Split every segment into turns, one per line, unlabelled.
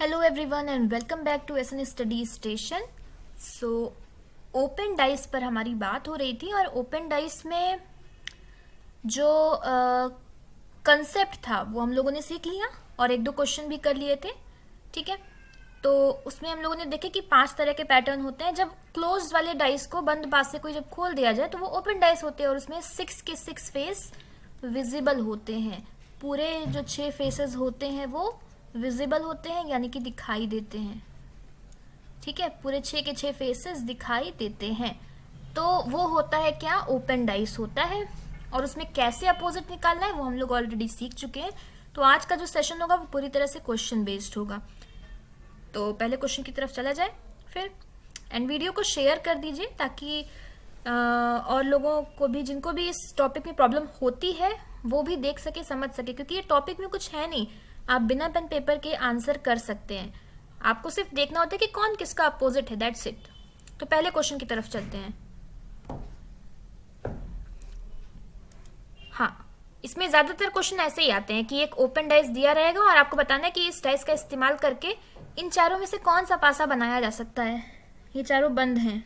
Hello everyone and welcome back to SN study station. So open dice पर हमारी बात हो रही थी और ओपन डाइस में जो कंसेप्ट था वो हम लोगों ने सीख लिया और एक दो क्वेश्चन भी कर लिए थे। ठीक है, तो उसमें हम लोगों ने देखे कि 5 तरह के पैटर्न होते हैं। जब क्लोज वाले डाइस को बंद पास से कोई जब खोल दिया जाए तो वो ओपन डाइस होते हैं और उसमें 6 के 6 फेस विजिबल होते हैं। पूरे जो 6 फेसेस होते हैं वो विजिबल होते हैं, यानी कि दिखाई देते हैं। ठीक है, पूरे 6 के 6 फेसेस दिखाई देते हैं। तो वो होता है क्या, ओपन डाइस होता है। और उसमें कैसे अपोजिट निकालना है वो हम लोग ऑलरेडी सीख चुके हैं। तो आज का जो सेशन होगा वो पूरी तरह से क्वेश्चन बेस्ड होगा। तो पहले क्वेश्चन की तरफ चला जाए फिर, एंड वीडियो को शेयर कर दीजिए ताकि और लोगों को भी, जिनको भी इस टॉपिक में प्रॉब्लम होती है वो भी देख सके, समझ सके। क्योंकि ये टॉपिक में कुछ है नहीं, आप बिना पेन पेपर के आंसर कर सकते हैं। आपको सिर्फ देखना होता है कि कौन किसका अपोजिट है, दैट्स इट। तो पहले क्वेश्चन की तरफ चलते हैं। हाँ, इसमें ज्यादातर क्वेश्चन ऐसे ही आते हैं कि एक ओपन डाइस दिया रहेगा और आपको बताना है कि इस डाइस का इस्तेमाल करके इन चारों में से कौन सा पासा बनाया जा सकता है। ये चारों बंद हैं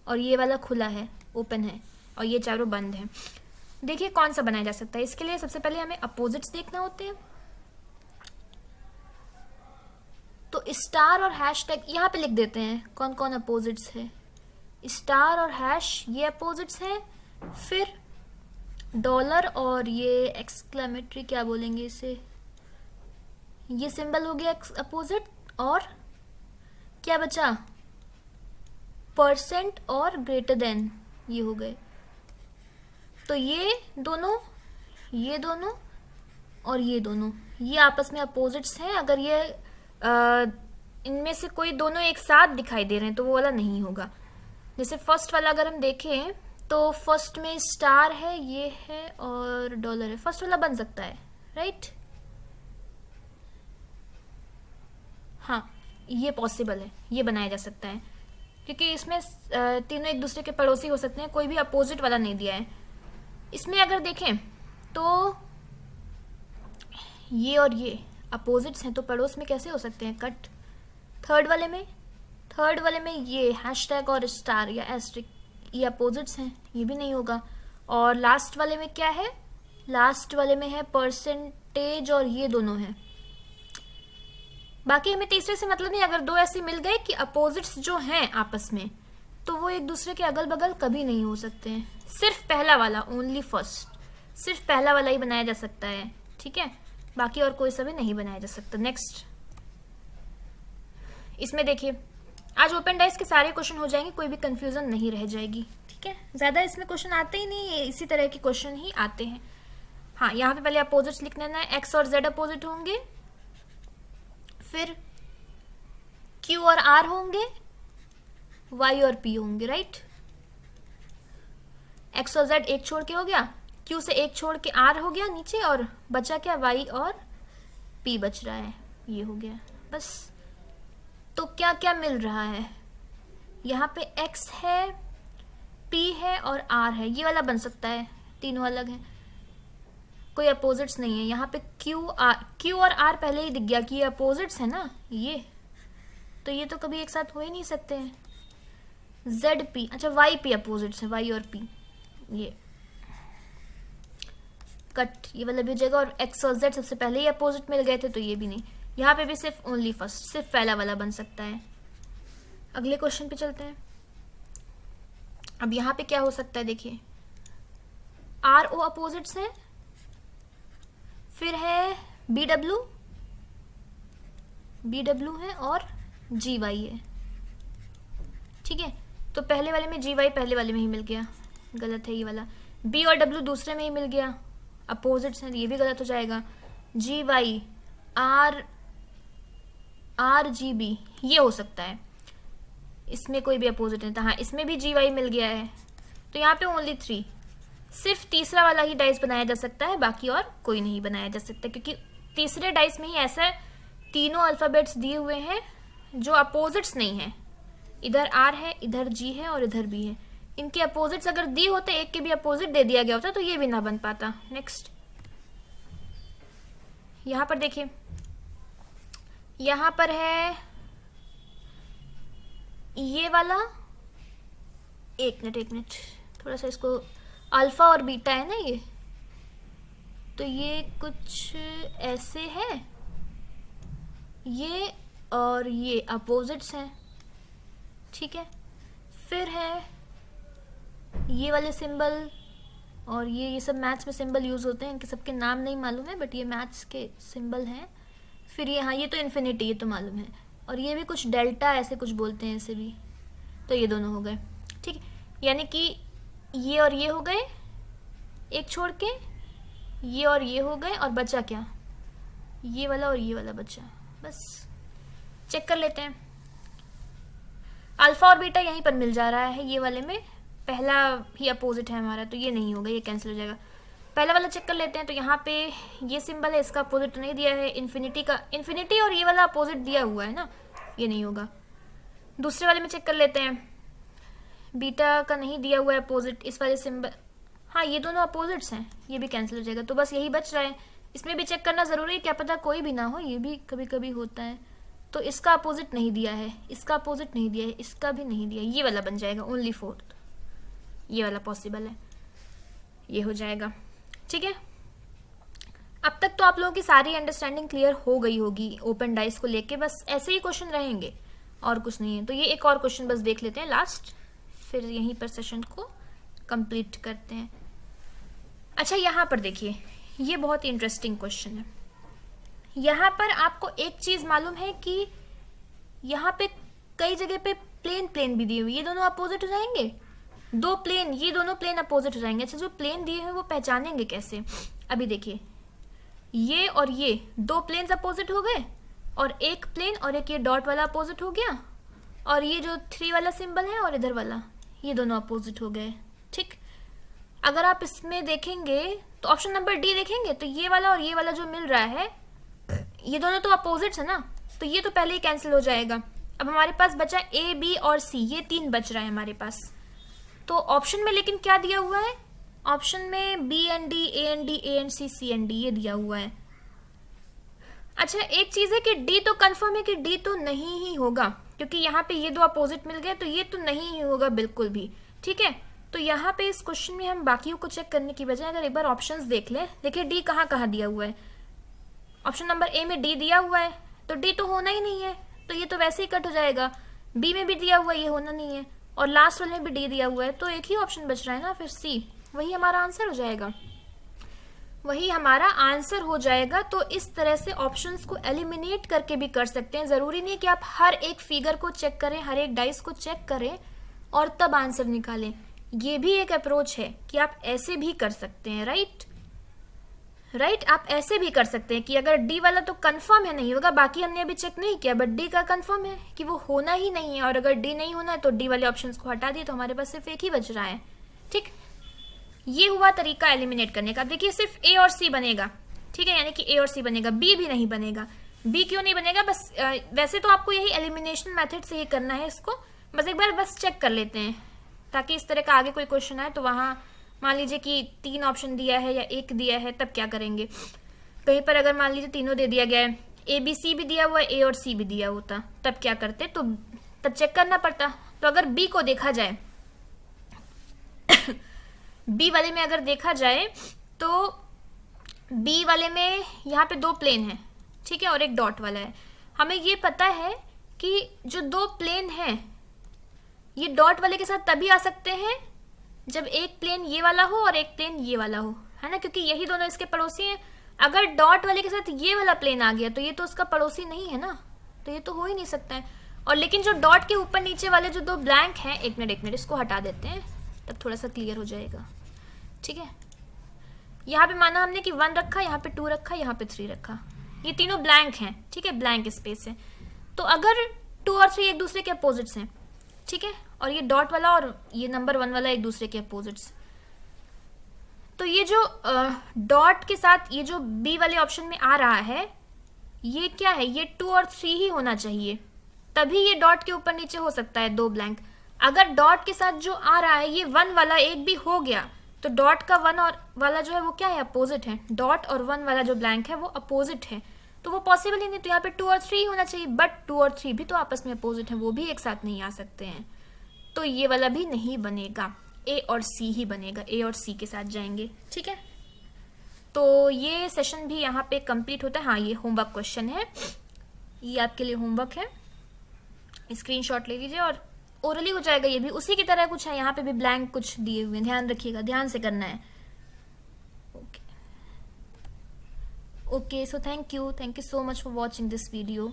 और ये वाला खुला है, ओपन है, और ये चारों बंद हैं। देखिए कौन सा बनाया जा सकता है। इसके लिए सबसे पहले हमें अपोजिट्स देखना होते हैं। तो स्टार और हैश टैग यहाँ पे लिख देते हैं कौन कौन अपोजिट्स है। स्टार और हैश ये अपोजिट्स हैं। फिर डॉलर और ये एक्सक्लेमेटरी, क्या बोलेंगे इसे, ये सिंबल हो गया अपोजिट। और क्या बचा, परसेंट और ग्रेटर देन, ये हो गए। तो ये दोनों और ये दोनों, ये आपस में अपोजिट्स हैं। अगर ये इनमें से कोई दोनों एक साथ दिखाई दे रहे हैं तो वो वाला नहीं होगा। जैसे फर्स्ट वाला अगर हम देखें तो फर्स्ट में स्टार है, ये है, और डॉलर है। फर्स्ट वाला बन सकता है, राइट? हाँ, ये पॉसिबल है, ये बनाया जा सकता है क्योंकि इसमें तीनों एक दूसरे के पड़ोसी हो सकते हैं, कोई भी अपोजिट वाला नहीं दिया है। इसमें अगर देखें तो ये और ये अपोजिट्स हैं तो पड़ोस में कैसे हो सकते हैं, कट। थर्ड वाले में ये हैशटैग और स्टार या एस्ट्रिक, ये अपोजिट्स हैं, ये भी नहीं होगा। और लास्ट वाले में क्या है, लास्ट वाले में है परसेंटेज और ये दोनों हैं। बाकी हमें तीसरे से मतलब नहीं। अगर दो ऐसे मिल गए कि अपोजिट्स जो हैं आपस में, तो वो एक दूसरे के अगल बगल कभी नहीं हो सकते हैं। सिर्फ पहला वाला, ओनली फर्स्ट, सिर्फ पहला वाला ही बनाया जा सकता है। ठीक है, बाकी और कोई सा भी नहीं बनाया जा सकता। नेक्स्ट, इसमें देखिए आज ओपन डाइस के सारे क्वेश्चन हो जाएंगे, कोई भी कंफ्यूजन नहीं रह जाएगी। ठीक है, ज्यादा इसमें क्वेश्चन आते ही नहीं, इसी तरह के क्वेश्चन ही आते हैं। हाँ, यहाँ पे पहले अपोजिट्स लिख लेना है। एक्स और जेड अपोजिट होंगे, फिर क्यू और आर होंगे, वाई और पी होंगे, राइट? एक्स और जेड एक छोड़ के हो गया, क्यू से एक छोड़ के आर हो गया नीचे, और बचा क्या, वाई और पी बच रहा है, ये हो गया बस। तो क्या क्या मिल रहा है, यहाँ पे एक्स है, पी है और आर है, ये वाला बन सकता है, तीनों अलग हैं, कोई अपोजिट्स नहीं है। यहाँ पे क्यू और आर पहले ही दिख गया कि ये अपोजिट्स है ना, ये तो ये तो कभी एक साथ हो ही नहीं सकते हैं। जेड पी, अच्छा वाई पी अपोजिट्स है, वाई और पी, ये कट, ये वाला भी हो जाएगा। और एक्स और जेड सबसे पहले ही अपोजिट मिल गए थे तो ये भी नहीं। यहाँ पे भी सिर्फ ओनली फर्स्ट, सिर्फ पहला वाला बन सकता है। अगले क्वेश्चन पे चलते हैं। अब यहाँ पे क्या हो सकता है, देखिए आर ओ अपोजिट्स है, फिर है बी डब्ल्यू है और जी वाई है। ठीक है, तो पहले वाले में जी वाई पहले वाले में ही मिल गया, गलत है ये वाला। बी और डब्ल्यू दूसरे में ही मिल गया, अपोजिट्स हैं, ये भी गलत हो जाएगा। जी वाई आर जी बी, ये हो सकता है, इसमें कोई भी अपोजिट नहीं था। हाँ, इसमें भी जी वाई मिल गया है, तो यहाँ पे ओनली 3, सिर्फ तीसरा वाला ही डाइस बनाया जा सकता है, बाकी और कोई नहीं बनाया जा सकता, क्योंकि तीसरे डाइस में ही ऐसा तीनों अल्फाबेट्स दिए हुए हैं जो अपोजिट्स नहीं है। इधर आर है, इधर जी है और इधर बी है। इनके अपोजिट्स अगर दिए होते, एक के भी अपोजिट दे दिया गया होता तो ये भी ना बन पाता। नेक्स्ट, यहाँ पर देखिए यहाँ पर है ये वाला, एक मिनट थोड़ा सा इसको, अल्फा और बीटा है ना ये, तो ये कुछ ऐसे है, ये और ये अपोजिट्स हैं, ठीक है। फिर है ये वाले सिंबल, और ये सब मैथ्स में सिंबल यूज़ होते हैं, इनके सबके नाम नहीं मालूम है बट ये मैथ्स के सिंबल हैं। फिर ये, हाँ ये तो इन्फिनिटी, ये तो मालूम है, और ये भी कुछ डेल्टा ऐसे कुछ बोलते हैं इसे भी। तो ये दोनों हो गए, ठीक है, यानी कि ये और ये हो गए एक छोड़ के, ये और ये हो गए, और बचा क्या, ये वाला और ये वाला बचा। बस चेक कर लेते हैं। अल्फा और बीटा यहीं पर मिल जा रहा है, ये वाले में पहला ही अपोजिट है हमारा, तो ये नहीं होगा, ये कैंसिल हो जाएगा। पहला वाला चेक कर लेते हैं। तो यहाँ पे ये सिंबल है, इसका अपोजिट नहीं दिया है, इन्फिनिटी का, इन्फिनिटी और ये वाला अपोजिट दिया हुआ है ना, ये नहीं होगा। दूसरे वाले में चेक कर लेते हैं, बीटा का नहीं दिया हुआ है अपोजिट, इस वाले सिंबल, हाँ ये दोनों अपोजिट्स हैं, ये भी कैंसिल हो जाएगा। तो बस यही बच रहा है, इसमें भी चेक करना ज़रूरी है, क्या पता कोई भी ना हो, ये भी कभी कभी होता है। तो इसका अपोजिट नहीं दिया है, इसका अपोजिट नहीं दिया है, इसका भी नहीं दिया है, ये वाला बन जाएगा ओनली फोर्थ, ये वाला पॉसिबल है, ये हो जाएगा, ठीक है। अब तक तो आप लोगों की सारी अंडरस्टैंडिंग क्लियर हो गई होगी ओपन डाइस को लेके, बस ऐसे ही क्वेश्चन रहेंगे और कुछ नहीं है। तो ये एक और क्वेश्चन बस देख लेते हैं लास्ट, फिर यहीं पर सेशन को कंप्लीट करते हैं। अच्छा यहाँ पर देखिए, ये बहुत ही इंटरेस्टिंग क्वेश्चन है। यहाँ पर आपको एक चीज़ मालूम है कि यहाँ पे कई जगह पे प्लेन प्लेन भी दिए हुए, ये दोनों अपोजिट हो जाएंगे, दो प्लेन, ये दोनों प्लेन अपोजिट हो जाएंगे। अच्छा जो प्लेन दिए हैं वो पहचानेंगे कैसे, अभी देखिए, ये और ये दो प्लेन्स अपोजिट हो गए, और एक प्लेन और एक ये डॉट वाला अपोजिट हो गया, और ये जो 3 वाला सिंबल है और इधर वाला, ये दोनों अपोजिट हो गए, ठीक। अगर आप इसमें देखेंगे तो ऑप्शन नंबर डी देखेंगे, तो ये वाला और ये वाला जो मिल रहा है, ये दोनों तो अपोजिट्स है ना, तो ये तो पहले ही कैंसिल हो जाएगा। अब हमारे पास बचा ए, बी और सी, ये 3 बच रहा है हमारे पास। तो ऑप्शन में लेकिन क्या दिया हुआ है, ऑप्शन में B and D, A and D, A and C, C and D, ये दिया हुआ है। अच्छा एक चीज़ है कि डी तो कंफर्म है कि डी तो नहीं ही होगा, क्योंकि यहाँ पे ये दो अपोजिट मिल गए, तो ये तो नहीं ही होगा बिल्कुल भी, ठीक है। तो यहाँ पे इस क्वेश्चन में हम बाकियों को चेक करने की बजाय अगर एक बार ऑप्शंस देख लें, देखिए डी कहाँ कहाँ दिया हुआ है। ऑप्शन नंबर ए में डी दिया हुआ है, तो डी तो होना ही नहीं है, तो ये तो वैसे ही कट हो जाएगा। बी में भी दिया हुआ है, ये होना नहीं है, और लास्ट वाले में भी डी दिया हुआ है, तो एक ही ऑप्शन बच रहा है ना, फिर सी, वही हमारा आंसर हो जाएगा, वही हमारा आंसर हो जाएगा। तो इस तरह से ऑप्शंस को एलिमिनेट करके भी कर सकते हैं, ज़रूरी नहीं कि आप हर एक फिगर को चेक करें, हर एक डाइस को चेक करें और तब आंसर निकालें। ये भी एक अप्रोच है कि आप ऐसे भी कर सकते हैं, राइट, आप ऐसे भी कर सकते हैं कि अगर डी वाला तो कंफर्म है नहीं होगा, बाकी हमने अभी चेक नहीं किया, बट डी का कंफर्म है कि वो होना ही नहीं है, और अगर डी नहीं होना है तो डी वाले ऑप्शंस को हटा दिए, तो हमारे पास सिर्फ एक ही बच रहा है, ठीक। ये हुआ तरीका एलिमिनेट करने का। देखिए सिर्फ ए और सी बनेगा, ठीक है, यानी कि ए और सी बनेगा, बी भी नहीं बनेगा। बी क्यों नहीं बनेगा, बस वैसे तो आपको यही एलिमिनेशन मेथड से ही करना है इसको, बस एक बार बस चेक कर लेते हैं, ताकि इस तरह का आगे कोई क्वेश्चन आए तो वहाँ मान लीजिए कि 3 ऑप्शन दिया है या 1 दिया है, तब क्या करेंगे। कहीं पर अगर मान लीजिए तीनों दे दिया गया है, ए बी सी भी दिया हुआ है, ए और सी भी दिया होता, तब क्या करते, तो तब चेक करना पड़ता। तो अगर बी को देखा जाए बी वाले में अगर देखा जाए तो बी वाले में यहाँ पे 2 प्लेन है, ठीक है, और एक डॉट वाला है। हमें ये पता है कि जो 2 प्लेन हैं ये डॉट वाले के साथ तभी आ सकते हैं जब एक प्लेन ये वाला हो और एक प्लेन ये वाला हो, है ना, क्योंकि यही दोनों इसके पड़ोसी हैं। अगर डॉट वाले के साथ ये वाला प्लेन आ गया तो ये तो उसका पड़ोसी नहीं है ना, तो ये तो हो ही नहीं सकता है। और लेकिन जो डॉट के ऊपर नीचे वाले जो 2 ब्लैंक हैं, एक मिनट इसको हटा देते हैं, तब थोड़ा सा क्लियर हो जाएगा, ठीक है। यहाँ पे माना हमने कि 1 रखा, यहाँ पे 2 रखा, यहाँ पे 3 रखा, ये तीनों ब्लैंक हैं, ठीक है, ब्लैंक स्पेस है। तो अगर 2 और 3 एक दूसरे के अपोजिट्स हैं, ठीक है, और ये डॉट वाला और ये नंबर 1 वाला एक दूसरे के अपोजिट्स, तो ये जो डॉट के साथ ये जो बी वाले ऑप्शन में आ रहा है, ये क्या है, ये 2 और 3 ही होना चाहिए, तभी ये डॉट के ऊपर नीचे हो सकता है 2 ब्लैंक। अगर डॉट के साथ जो आ रहा है ये 1 वाला एक भी हो गया, तो डॉट का 1 और वाला जो है वो क्या है, अपोजिट है। डॉट और 1 वाला जो ब्लैंक है वो अपोजिट है, तो वो पॉसिबल ही नहीं, तो यहाँ पे 2 और 3 होना चाहिए, बट 2 और 3 भी तो आपस में अपोजिट है, वो भी एक साथ नहीं आ सकते हैं, तो ये वाला भी नहीं बनेगा, ए और सी ही बनेगा, ए और सी के साथ जाएंगे। ठीक है, तो ये सेशन भी यहाँ पे कंप्लीट होता है। हाँ, ये होमवर्क क्वेश्चन है, ये आपके लिए होमवर्क है, स्क्रीनशॉट ले लीजिए और ओरली हो जाएगा, ये भी उसी की तरह कुछ है, यहाँ पे भी ब्लैंक कुछ दिए हुए हैं, ध्यान रखिएगा, ध्यान से करना है। Okay, so thank you so much for watching this video.